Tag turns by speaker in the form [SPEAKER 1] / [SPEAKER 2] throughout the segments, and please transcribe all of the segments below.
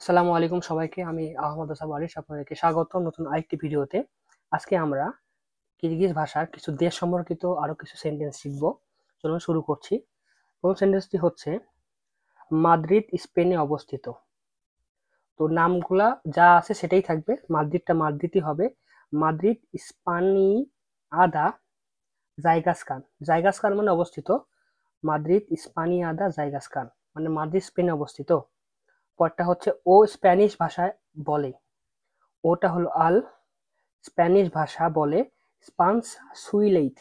[SPEAKER 1] আসসালামু আলাইকুম সবাইকে। আমি আহমদ হোসেন ওয়ারিশ আপনাদেরকে স্বাগতম নতুন আরেকটি ভিডিওতে। আজকে আমরা কিরগিজ ভাষার কিছু দেশ সম্পর্কিত আরো কিছু সেন্টেন্স শিখব। চলুন শুরু করছি। প্রথম সেন্টেন্সটি হচ্ছে মাদ্রিদ স্পেনে অবস্থিত। তো নামগুলা যা আছে সেটাই থাকবে, মাদ্রিদটা মাদ্রিদই হবে। মাদ্রিদ স্পানিয়াদা জায়গাস্কান। জায়গাস্কান মানে অবস্থিত। মাদ্রিদ স্পানিয়াদা জায়গাস্কান মানে মাদ্রিদ স্পেনে অবস্থিত। পরটা হচ্ছে ও স্প্যানিশ ভাষায় বলে। ওটা হলো আল, স্প্যানিশ ভাষা বলে স্পানসা সুইলেইট।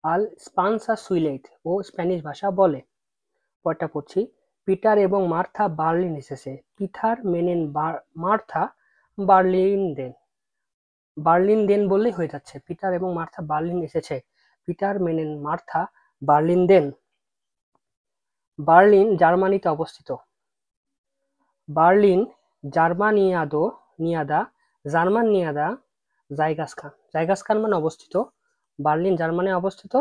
[SPEAKER 1] আল স্পানসা সুইলেইট ও স্প্যানিশ ভাষা বলে। পরটা পড়ছি, পিটার এবং মার্থা বার্লিন এসেছে। পিটার মেনেন মার্থা বার্লিন দেন। বার্লিন দেন বললেই হয়ে যাচ্ছে। পিটার এবং মার্থা বার্লিন এসেছে। পিটার মেনেন মার্থা বার্লিন দেন। বার্লিন জার্মানিতে অবস্থিত। Berlin নিয়াদা German নিয়াদা জাইগাসখান। জাইগাসখান মানে অবস্থিত। বার্লিন জার্মানি অবস্থিত।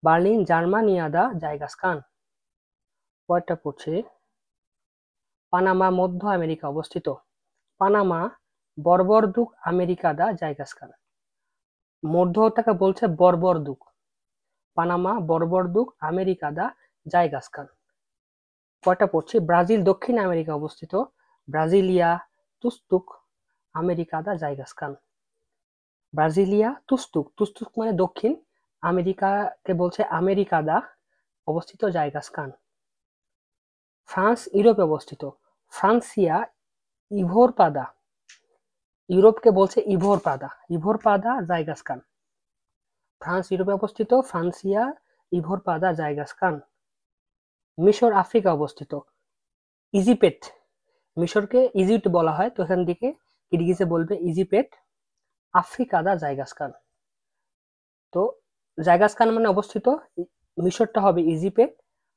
[SPEAKER 1] বার্লিন জার্মানিয়াদা জাইগাসখান। পরেরটা পড়ছে, পানামা মধ্য আমেরিকা অবস্থিত। পানামা বর্বরদুক আমেরিকাদা জাইগাসখান। মধ্যটাকে বলছে বর্বরদুক। পানামা বর্বরদুক আমেরিকাদা জাইগাসখান। পরেরটা পড়ছে, ব্রাজিল দক্ষিণ আমেরিকা অবস্থিত। ব্রাজিলিয়া তুস্তুক আমেরিকাদা জাইগাসখান। ব্রাজিলিয়া তুস্তুক, তুস্তুক মানে দক্ষিণ, আমেরিকাকে বলছে আমেরিকাদা অবস্থিত জাইগাসখান। ফ্রান্স ইউরোপে অবস্থিত। ফ্রান্সিয়া ইভোরপাদা। ইউরোপকে বলছে ইভোরপাদা। ইভোরপাদা জাইগাসখান। ফ্রান্স ইউরোপে অবস্থিত। ফ্রান্সিয়া ইভোরপাদা জাইগাসখান। মিশর আফ্রিকা অবস্থিত। ইজিপেট। মিশরকে ইজিপ্ট বলা হয়, তো এখান থেকে কিরগিজে বলবে ইজিপেট আফ্রিকাদা জাইগাসখান। তো জাইগাসখান মানে অবস্থিত, মিশরটা হবে ইজিপেট,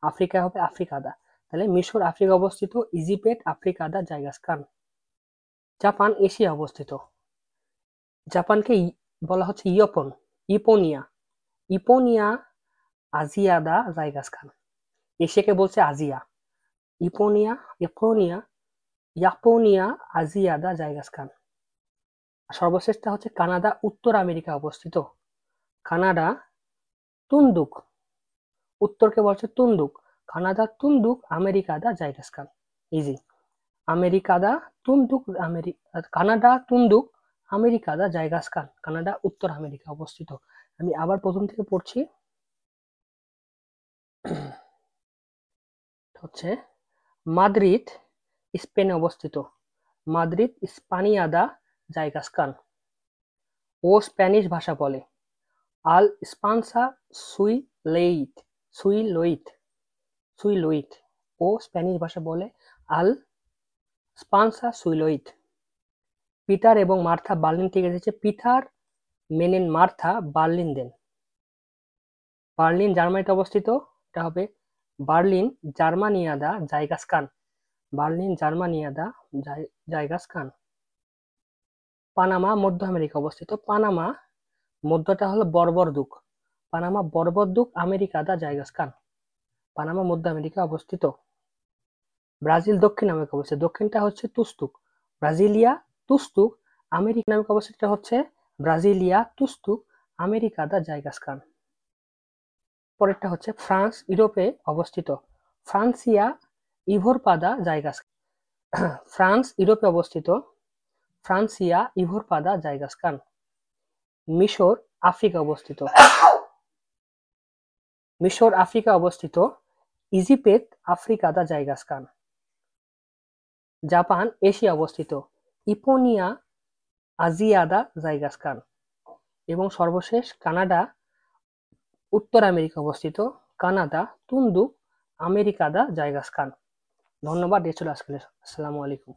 [SPEAKER 1] আফ্রিকা হবে আফ্রিকাদা। তাহলে মিশর আফ্রিকা অবস্থিত, ইজিপেট আফ্রিকাদা জাইগাসখান। জাপান এশিয়া অবস্থিত। জাপানকে বলা হচ্ছে ইয়পন, ইপোনিয়া। ইপোনিয়া আজিয়াদা জাইগাসখান। এশিয়াকে বলছে আজিয়া। ইপোনিয়া ইপোনিয়া ইয়াপোনিয়া আজিয়াদা জাইগাসখান। সর্বশেষটা হচ্ছে কানাডা উত্তর আমেরিকা অবস্থিত। কানাডা তুন্দুক। উত্তরকে বলছে তুন্দুক। কানাডা তুন্দুক আমেরিকাদা জাইগাসখান। ইজি। আমেরিকাদা তুন্দুক কানাডা তুন্দুক আমেরিকাদা জাইগাসখান। কানাডা উত্তর আমেরিকা অবস্থিত। আমি আবার প্রথম থেকে পড়ছি। হচ্ছে মাদ্রিদ স্পেনে অবস্থিত। মাদ্রিদ স্পানিয়াদা জাইগাসখান। ও স্প্যানিশ ভাষা বলে। আল স্পানসা সুইলেইট সুইলোইট সুইলোইট ও স্প্যানিশ ভাষা বলে আল স্পানসা সুইলোইট। পিটার এবং মার্থা বার্লিন থেকে এসেছে। পিটার মেনেন মার্থা বার্লিন দেন। বার্লিন জার্মানিতে অবস্থিত। এটা হবে বার্লিন জার্মানিয়াদা জাইগাসখান। বার্লিন জার্মানিয়াদা জাইগাসখান। পানামা মধ্য আমেরিকা অবস্থিত। পানামা মধ্যটা হলো বর্বরদুক। পানামা বর্বরদুক আমেরিকাদা জাইগাসখান। পানামা মধ্য আমেরিকা অবস্থিত। ব্রাজিল দক্ষিণ আমেরিকা অবস্থিত। দক্ষিণটা হচ্ছে তুস্তুক। ব্রাজিলিয়া তুস্তুক আমেরিকা নামে অবস্থিত হচ্ছে ব্রাজিলিয়া তুস্তুক আমেরিকাদা জাইগাসখান। পরেরটা হচ্ছে ফ্রান্স ইউরোপে অবস্থিত। ফ্রান্সিয়া ইভোরপাদা জাইগাসখান। ফ্রান্স ইউরোপে অবস্থিত। ফ্রান্সিয়া ইভোরপাদা জাইগাসখান। মিশর আফ্রিকা অবস্থিত। মিশর আফ্রিকা অবস্থিত। ইজিপেট আফ্রিকাদা জাইগাসখান। জাপান এশিয়া অবস্থিত। ইপোনিয়া আজিয়াদা জাইগাসখান। এবং সর্বশেষ কানাডা উত্তর আমেরিকা অবস্থিত। কানাডা তুন্দুক আমেরিকাদা জাইগাসখান। ধন্যবাদ। এ ছিল আজকের। আসসালামু আলাইকুম।